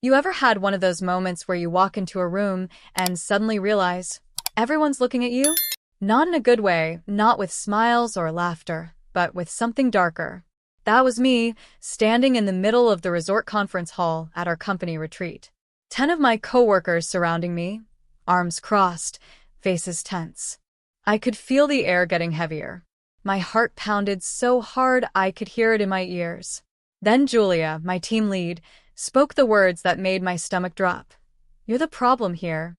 You ever had one of those moments where you walk into a room and suddenly realize everyone's looking at you? Not in a good way, not with smiles or laughter, but with something darker. That was me, standing in the middle of the resort conference hall at our company retreat. 10 of my coworkers surrounding me, arms crossed, faces tense. I could feel the air getting heavier. My heart pounded so hard I could hear it in my ears. Then Julia, my team lead, spoke the words that made my stomach drop. "You're the problem here."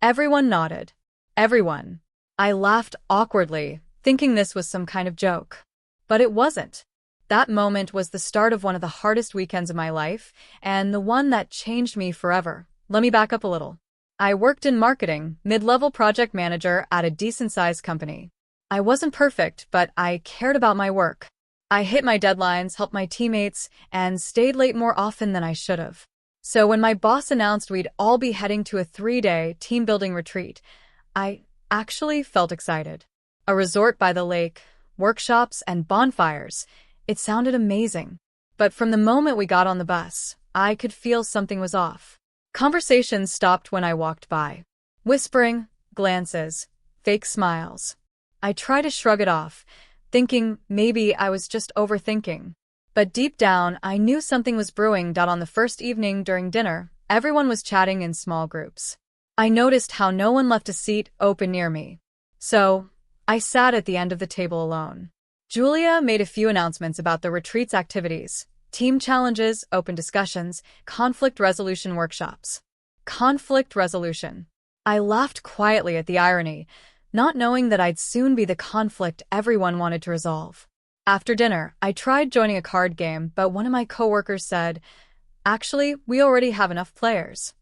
Everyone nodded. Everyone. I laughed awkwardly, thinking this was some kind of joke. But it wasn't. That moment was the start of one of the hardest weekends of my life, and the one that changed me forever. Let me back up a little. I worked in marketing, mid-level project manager at a decent-sized company. I wasn't perfect, but I cared about my work. I hit my deadlines, helped my teammates, and stayed late more often than I should have. So when my boss announced we'd all be heading to a 3-day team-building retreat, I actually felt excited. A resort by the lake, workshops, and bonfires. It sounded amazing. But from the moment we got on the bus, I could feel something was off. Conversations stopped when I walked by. Whispering, glances, fake smiles. I tried to shrug it off, thinking maybe I was just overthinking. But deep down, I knew something was brewing. On the first evening during dinner, everyone was chatting in small groups. I noticed how no one left a seat open near me. So, I sat at the end of the table alone. Julia made a few announcements about the retreat's activities: team challenges, open discussions, conflict resolution workshops. Conflict resolution. I laughed quietly at the irony, not knowing that I'd soon be the conflict everyone wanted to resolve. After dinner, I tried joining a card game, but one of my coworkers said, "Actually, we already have enough players."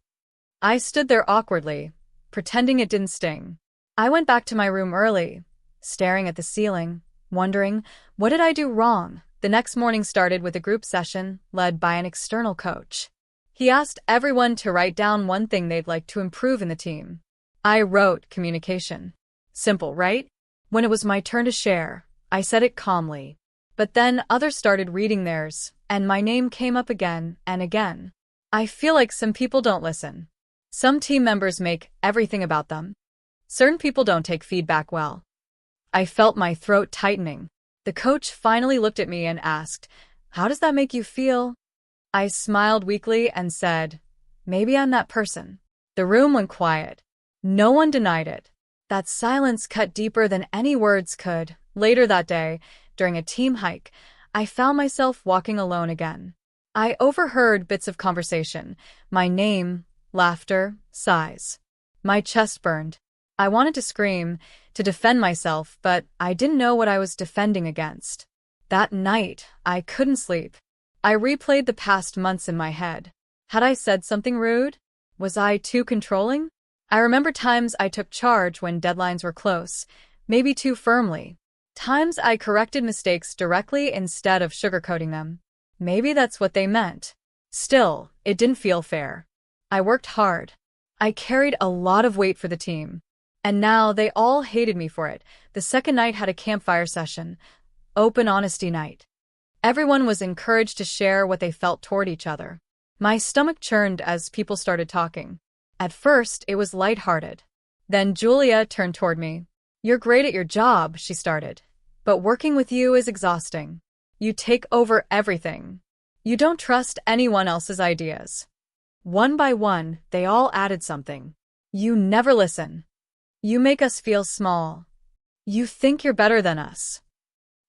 I stood there awkwardly, pretending it didn't sting. I went back to my room early, staring at the ceiling, wondering, what did I do wrong? The next morning started with a group session led by an external coach. He asked everyone to write down one thing they'd like to improve in the team. I wrote communication. Simple, right? When it was my turn to share, I said it calmly. But then others started reading theirs, and my name came up again and again. I feel like some people don't listen. Some team members make everything about them. Certain people don't take feedback well. I felt my throat tightening. The coach finally looked at me and asked, "How does that make you feel?" I smiled weakly and said, "Maybe I'm that person." The room went quiet. No one denied it. That silence cut deeper than any words could. Later that day, during a team hike, I found myself walking alone again. I overheard bits of conversation, my name, laughter, sighs. My chest burned. I wanted to scream, to defend myself, but I didn't know what I was defending against. That night, I couldn't sleep. I replayed the past months in my head. Had I said something rude? Was I too controlling? I remember times I took charge when deadlines were close, maybe too firmly. Times I corrected mistakes directly instead of sugarcoating them. Maybe that's what they meant. Still, it didn't feel fair. I worked hard. I carried a lot of weight for the team. And now they all hated me for it. The second night had a campfire session, open honesty night. Everyone was encouraged to share what they felt toward each other. My stomach churned as people started talking. At first, it was lighthearted. Then Julia turned toward me. "You're great at your job," she started. "But working with you is exhausting. You take over everything. You don't trust anyone else's ideas." One by one, they all added something. "You never listen. You make us feel small. You think you're better than us."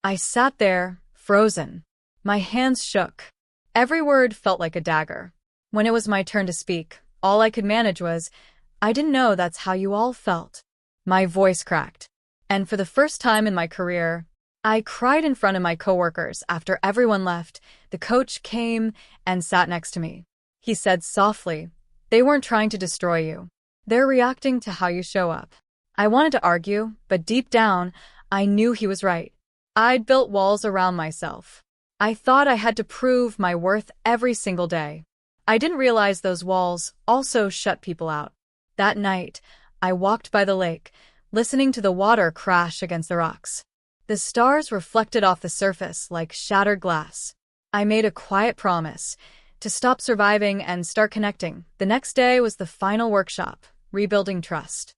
I sat there, frozen. My hands shook. Every word felt like a dagger. When it was my turn to speak, all I could manage was, "I didn't know that's how you all felt." My voice cracked. And for the first time in my career, I cried in front of my coworkers. After everyone left, the coach came and sat next to me. He said softly, "They weren't trying to destroy you. They're reacting to how you show up." I wanted to argue, but deep down, I knew he was right. I'd built walls around myself. I thought I had to prove my worth every single day. I didn't realize those walls also shut people out. That night, I walked by the lake, listening to the water crash against the rocks. The stars reflected off the surface like shattered glass. I made a quiet promise. to stop surviving and start connecting. The next day was the final workshop, rebuilding trust.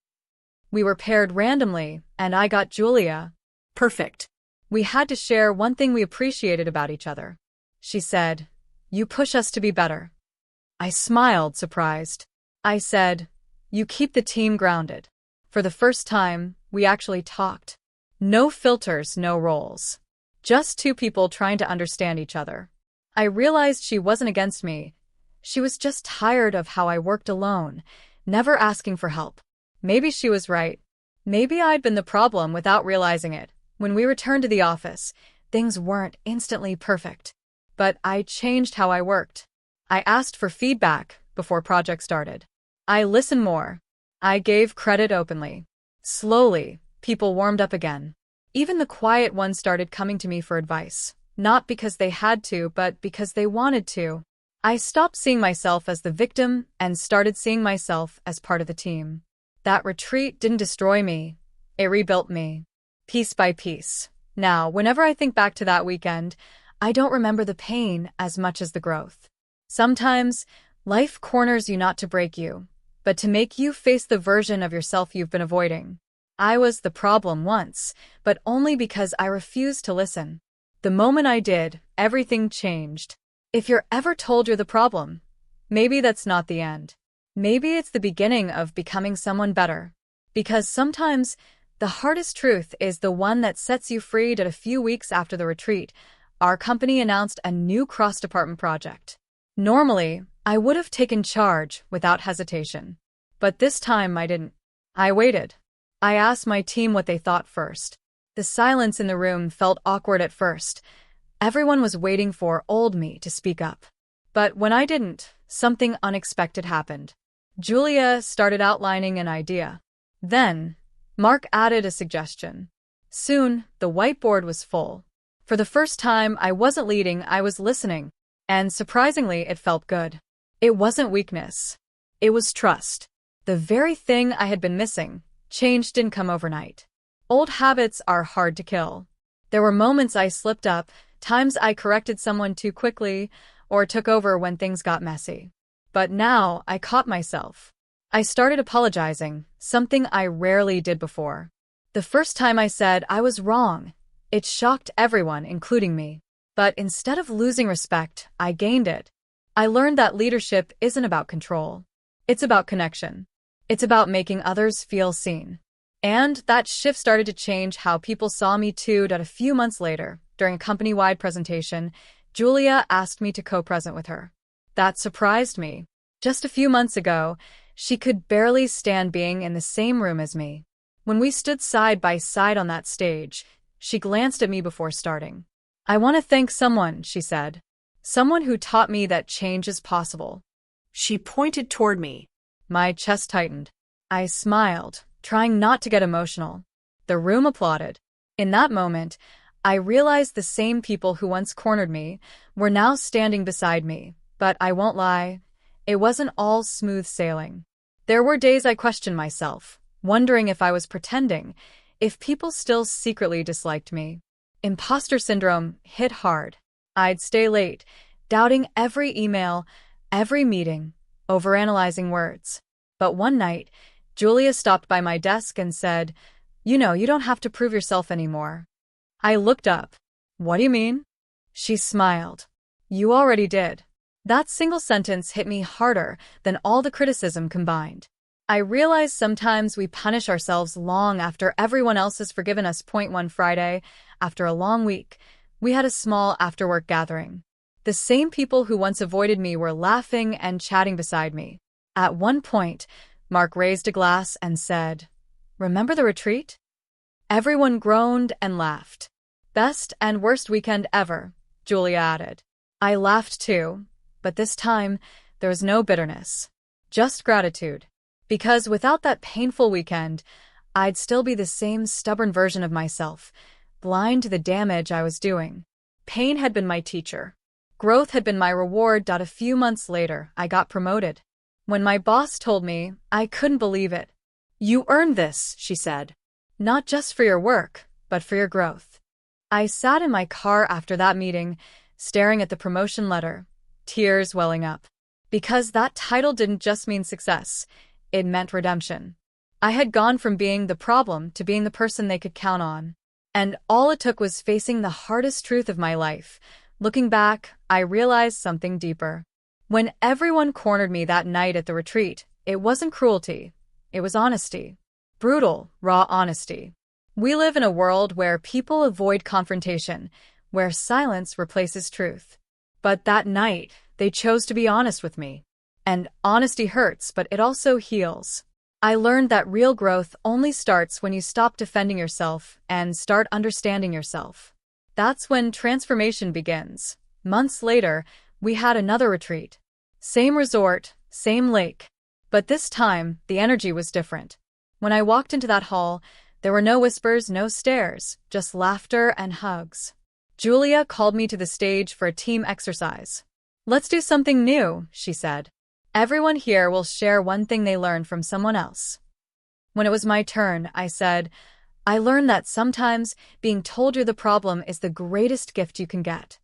We were paired randomly, and I got Julia. Perfect. We had to share one thing we appreciated about each other. She said, "You push us to be better." I smiled, surprised. I said, "You keep the team grounded." For the first time, we actually talked. No filters, no roles. Just two people trying to understand each other. I realized she wasn't against me. She was just tired of how I worked alone, never asking for help. Maybe she was right. Maybe I'd been the problem without realizing it. When we returned to the office, things weren't instantly perfect. But I changed how I worked. I asked for feedback before projects started. I listened more. I gave credit openly. Slowly, people warmed up again. Even the quiet ones started coming to me for advice. Not because they had to, but because they wanted to. I stopped seeing myself as the victim and started seeing myself as part of the team. That retreat didn't destroy me. It rebuilt me. Piece by piece. Now, whenever I think back to that weekend, I don't remember the pain as much as the growth. Sometimes, life corners you not to break you, but to make you face the version of yourself you've been avoiding. I was the problem once, but only because I refused to listen. The moment I did, everything changed. If you're ever told you're the problem, maybe that's not the end. Maybe it's the beginning of becoming someone better. Because sometimes, the hardest truth is the one that sets you free. A few weeks after the retreat, our company announced a new cross-department project. Normally, I would have taken charge without hesitation. But this time I didn't. I waited. I asked my team what they thought first. The silence in the room felt awkward at first. Everyone was waiting for old me to speak up. But when I didn't, something unexpected happened. Julia started outlining an idea. Then, Mark added a suggestion. Soon, the whiteboard was full. For the first time, I wasn't leading, I was listening. And surprisingly, it felt good. It wasn't weakness. It was trust. The very thing I had been missing. Change didn't come overnight. Old habits are hard to kill. There were moments I slipped up, times I corrected someone too quickly, or took over when things got messy. But now I caught myself. I started apologizing, something I rarely did before. The first time I said I was wrong, it shocked everyone, including me. But instead of losing respect, I gained it. I learned that leadership isn't about control. It's about connection. It's about making others feel seen. And that shift started to change how people saw me too. A few months later, during a company-wide presentation, Julia asked me to co-present with her. That surprised me. Just a few months ago, she could barely stand being in the same room as me. When we stood side by side on that stage, she glanced at me before starting. "I want to thank someone," she said. "Someone who taught me that change is possible." She pointed toward me. My chest tightened. I smiled, trying not to get emotional. The room applauded. In that moment, I realized the same people who once cornered me were now standing beside me. But I won't lie, it wasn't all smooth sailing. There were days I questioned myself, wondering if I was pretending, if people still secretly disliked me. Imposter syndrome hit hard. I'd stay late, doubting every email, every meeting, overanalyzing words. But one night, Julia stopped by my desk and said, "You know, you don't have to prove yourself anymore." I looked up. "What do you mean?" She smiled. "You already did." That single sentence hit me harder than all the criticism combined. I realized sometimes we punish ourselves long after everyone else has forgiven us. One Friday, after a long week, we had a small after-work gathering. The same people who once avoided me were laughing and chatting beside me. At one point, Mark raised a glass and said, "Remember the retreat?" Everyone groaned and laughed. "Best and worst weekend ever," Julia added. I laughed too, but this time, there was no bitterness. Just gratitude. Because without that painful weekend, I'd still be the same stubborn version of myself, blind to the damage I was doing. Pain had been my teacher. Growth had been my reward. A few months later, I got promoted. When my boss told me, I couldn't believe it. "You earned this," she said. "Not just for your work, but for your growth." I sat in my car after that meeting, staring at the promotion letter. tears welling up. Because that title didn't just mean success, it meant redemption. I had gone from being the problem to being the person they could count on. And all it took was facing the hardest truth of my life. Looking back, I realized something deeper. When everyone cornered me that night at the retreat, it wasn't cruelty. It was honesty. Brutal, raw honesty. We live in a world where people avoid confrontation, where silence replaces truth. But that night, they chose to be honest with me. And honesty hurts, but it also heals. I learned that real growth only starts when you stop defending yourself and start understanding yourself. That's when transformation begins. Months later, we had another retreat. Same resort, same lake. But this time, the energy was different. When I walked into that hall, there were no whispers, no stares, just laughter and hugs. Julia called me to the stage for a team exercise. "Let's do something new," she said. "Everyone here will share one thing they learned from someone else." When it was my turn, I said, "I learned that sometimes being told you're the problem is the greatest gift you can get."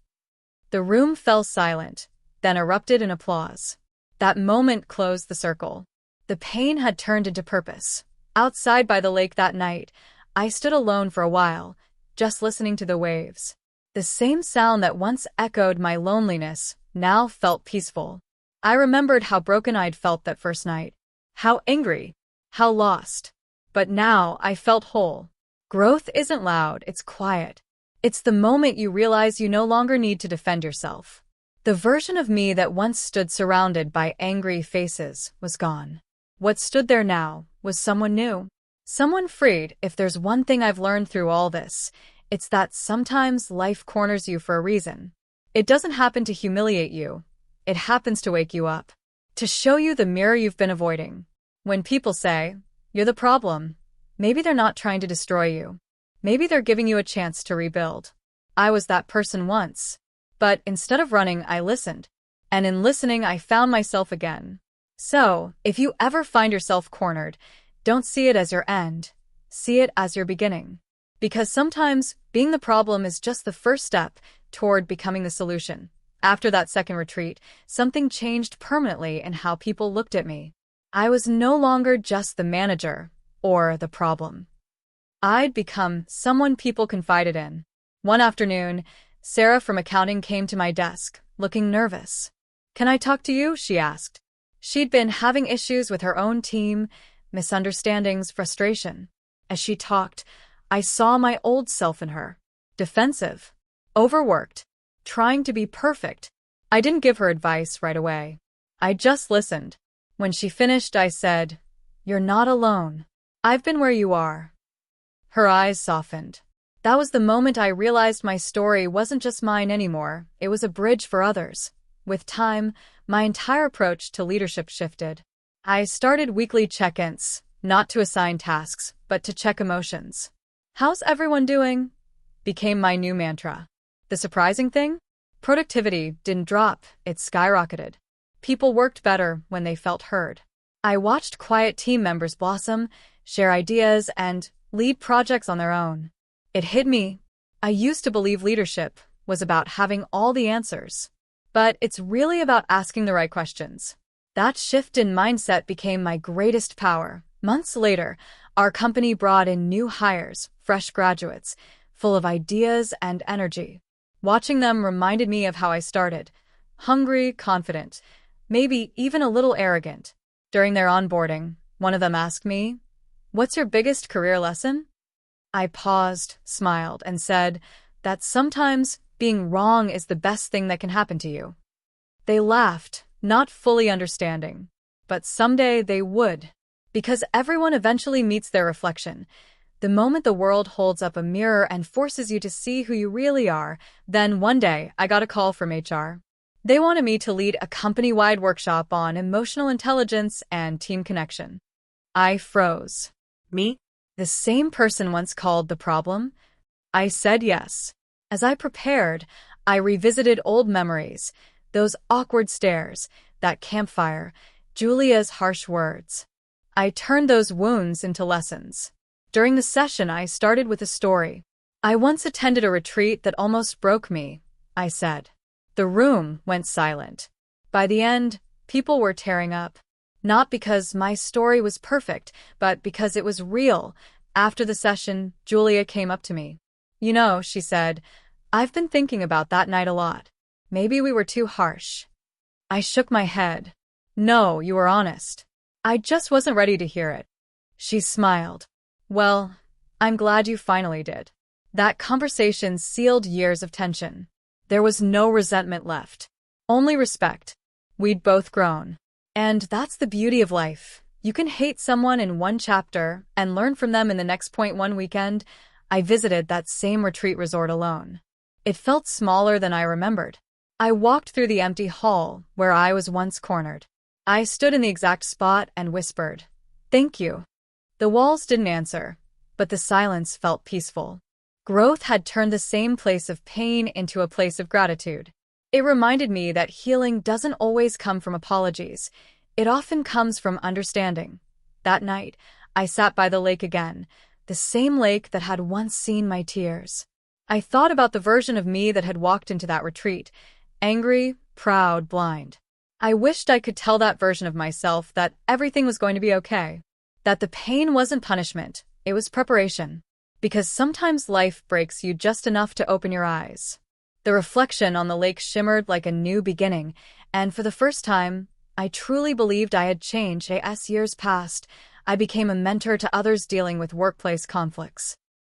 The room fell silent, then erupted in applause. That moment closed the circle. The pain had turned into purpose. Outside by the lake that night, I stood alone for a while, just listening to the waves. The same sound that once echoed my loneliness now felt peaceful. I remembered how broken I'd felt that first night. How angry. How lost. But now I felt whole. Growth isn't loud, it's quiet. It's the moment you realize you no longer need to defend yourself. The version of me that once stood surrounded by angry faces was gone. What stood there now was someone new. Someone freed. If there's one thing I've learned through all this, it's that sometimes life corners you for a reason. It doesn't happen to humiliate you. It happens to wake you up. To show you the mirror you've been avoiding. When people say, "You're the problem," maybe they're not trying to destroy you. Maybe they're giving you a chance to rebuild. I was that person once. But instead of running, I listened. And in listening, I found myself again. So, if you ever find yourself cornered, don't see it as your end. See it as your beginning. Because sometimes being the problem is just the first step toward becoming the solution. After that second retreat, something changed permanently in how people looked at me. I was no longer just the manager or the problem. I'd become someone people confided in. One afternoon, Sarah from accounting came to my desk, looking nervous. "Can I talk to you?" she asked. She'd been having issues with her own team, misunderstandings, frustration. As she talked, I saw my old self in her. Defensive. Overworked. Trying to be perfect. I didn't give her advice right away. I just listened. When she finished, I said, "You're not alone. I've been where you are." Her eyes softened. That was the moment I realized my story wasn't just mine anymore, it was a bridge for others. With time, my entire approach to leadership shifted. I started weekly check-ins, not to assign tasks, but to check emotions. "How's everyone doing?" became my new mantra. The surprising thing? Productivity didn't drop, it skyrocketed. People worked better when they felt heard. I watched quiet team members blossom, share ideas, and lead projects on their own. It hit me. I used to believe leadership was about having all the answers. But it's really about asking the right questions. That shift in mindset became my greatest power. Months later, our company brought in new hires, fresh graduates, full of ideas and energy. Watching them reminded me of how I started. Hungry, confident, maybe even a little arrogant. During their onboarding, one of them asked me, "What's your biggest career lesson?" I paused, smiled, and said that sometimes being wrong is the best thing that can happen to you. They laughed, not fully understanding. But someday they would. Because everyone eventually meets their reflection. The moment the world holds up a mirror and forces you to see who you really are, then one day I got a call from HR. They wanted me to lead a company-wide workshop on emotional intelligence and team connection. I froze. Me? The same person once called the problem? I said yes. As I prepared, I revisited old memories, those awkward stares, that campfire, Julia's harsh words. I turned those wounds into lessons. During the session, I started with a story. I once attended a retreat that almost broke me, I said. The room went silent. By the end, people were tearing up. Not because my story was perfect, but because it was real. After the session, Julia came up to me. "You know," she said, "I've been thinking about that night a lot. Maybe we were too harsh." I shook my head. "No, you were honest. I just wasn't ready to hear it." She smiled. "Well, I'm glad you finally did." That conversation sealed years of tension. There was no resentment left. Only respect. We'd both grown. And that's the beauty of life. You can hate someone in one chapter and learn from them in the next. One weekend, I visited that same retreat resort alone. It felt smaller than I remembered. I walked through the empty hall where I was once cornered. I stood in the exact spot and whispered, "Thank you." The walls didn't answer, but the silence felt peaceful. Growth had turned the same place of pain into a place of gratitude. It reminded me that healing doesn't always come from apologies. It often comes from understanding. That night, I sat by the lake again, the same lake that had once seen my tears. I thought about the version of me that had walked into that retreat, angry, proud, blind. I wished I could tell that version of myself that everything was going to be okay, that the pain wasn't punishment, it was preparation. Because sometimes life breaks you just enough to open your eyes. The reflection on the lake shimmered like a new beginning, and for the first time, I truly believed I had changed. As years passed, I became a mentor to others dealing with workplace conflicts.